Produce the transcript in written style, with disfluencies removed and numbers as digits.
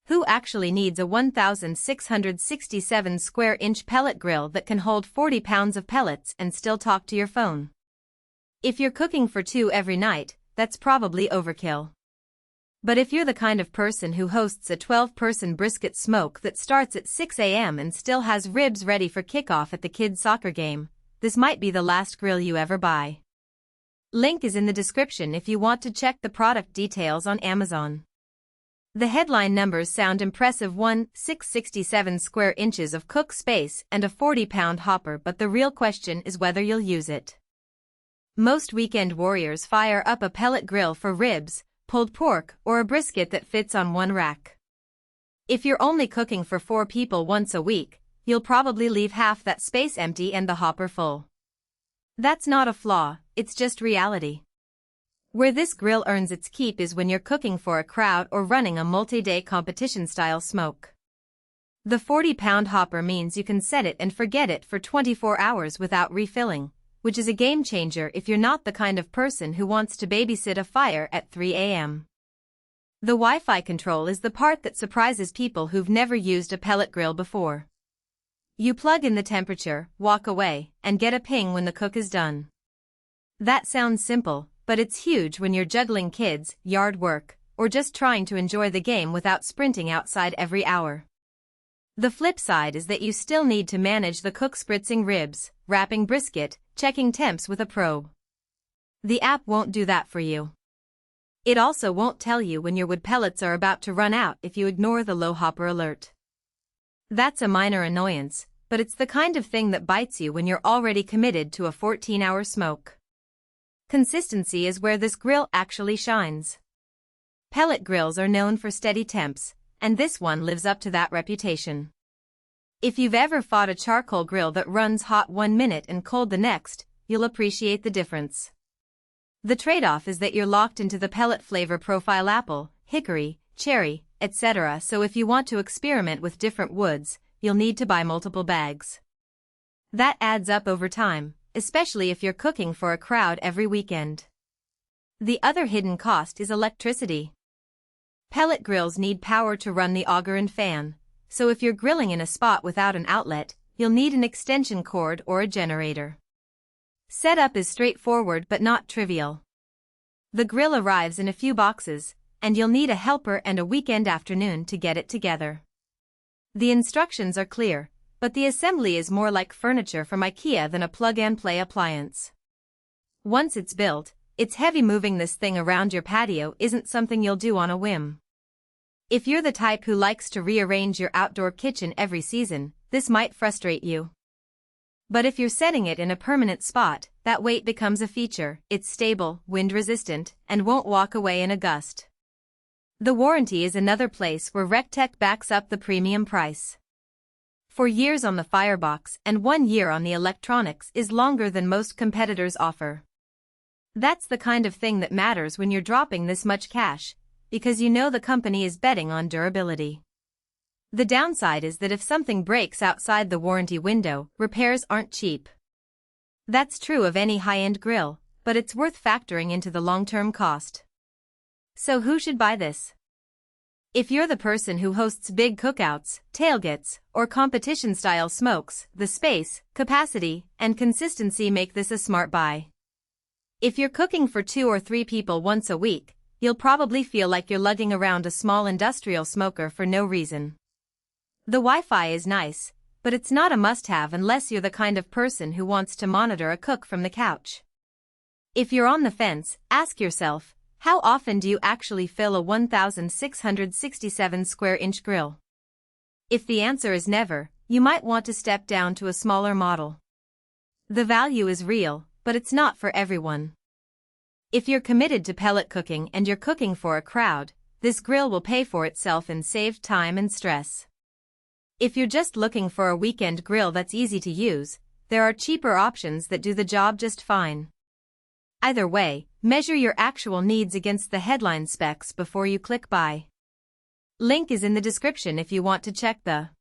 Who actually needs a 1,667 square inch pellet grill that can hold 40 pounds of pellets and still talk to your phone? If you're cooking for two every night, that's probably overkill. But if you're the kind of person who hosts a 12-person brisket smoke that starts at 6 a.m. and still has ribs ready for kickoff at the kids' soccer game, this might be the last grill you ever buy. Link is in the description if you want to check the product details on Amazon. The headline numbers sound impressive: 1,667 square inches of cook space and a 40-pound hopper, but the real question is whether you'll use it. Most weekend warriors fire up a pellet grill for ribs, pulled pork, or a brisket that fits on one rack. If you're only cooking for 4 people once a week, you'll probably leave half that space empty and the hopper full. That's not a flaw, it's just reality. Where this grill earns its keep is when you're cooking for a crowd or running a multi-day competition-style smoke. The 40-pound hopper means you can set it and forget it for 24 hours without refilling, which is a game-changer if you're not the kind of person who wants to babysit a fire at 3 a.m. The Wi-Fi control is the part that surprises people who've never used a pellet grill before. You plug in the temperature, walk away, and get a ping when the cook is done. That sounds simple, but it's huge when you're juggling kids, yard work, or just trying to enjoy the game without sprinting outside every hour. The flip side is that you still need to manage the cook spritzing ribs, wrapping brisket, checking temps with a probe. The app won't do that for you. It also won't tell you when your wood pellets are about to run out if you ignore the low hopper alert. That's a minor annoyance, but it's the kind of thing that bites you when you're already committed to a 14-hour smoke. Consistency is where this grill actually shines. Pellet grills are known for steady temps, and this one lives up to that reputation. If you've ever fought a charcoal grill that runs hot 1 minute and cold the next, you'll appreciate the difference. The trade-off is that you're locked into the pellet flavor profile: apple, hickory, cherry, etc. So if you want to experiment with different woods, you'll need to buy multiple bags. That adds up over time, especially if you're cooking for a crowd every weekend. The other hidden cost is electricity. Pellet grills need power to run the auger and fan, so if you're grilling in a spot without an outlet, you'll need an extension cord or a generator. Setup is straightforward but not trivial. The grill arrives in a few boxes, and you'll need a helper and a weekend afternoon to get it together. The instructions are clear, but the assembly is more like furniture from IKEA than a plug-and-play appliance. Once it's built, it's heavy. Moving this thing around your patio isn't something you'll do on a whim. If you're the type who likes to rearrange your outdoor kitchen every season, this might frustrate you. But if you're setting it in a permanent spot, that weight becomes a feature. It's stable, wind-resistant, and won't walk away in a gust. The warranty is another place where recteq backs up the premium price. 4 years on the firebox and 1 year on the electronics is longer than most competitors offer. That's the kind of thing that matters when you're dropping this much cash, because you know the company is betting on durability. The downside is that if something breaks outside the warranty window, repairs aren't cheap. That's true of any high-end grill, but it's worth factoring into the long-term cost. So who should buy this? If you're the person who hosts big cookouts, tailgates, or competition-style smokes, the space, capacity, and consistency make this a smart buy. If you're cooking for 2 or 3 people once a week, you'll probably feel like you're lugging around a small industrial smoker for no reason. The Wi-Fi is nice, but it's not a must-have unless you're the kind of person who wants to monitor a cook from the couch. If you're on the fence, ask yourself, how often do you actually fill a 1,667 square inch grill? If the answer is never, you might want to step down to a smaller model. The value is real, but it's not for everyone. If you're committed to pellet cooking and you're cooking for a crowd, this grill will pay for itself in saved time and stress. If you're just looking for a weekend grill that's easy to use, there are cheaper options that do the job just fine. Either way, measure your actual needs against the headline specs before you click buy. Link is in the description if you want to check the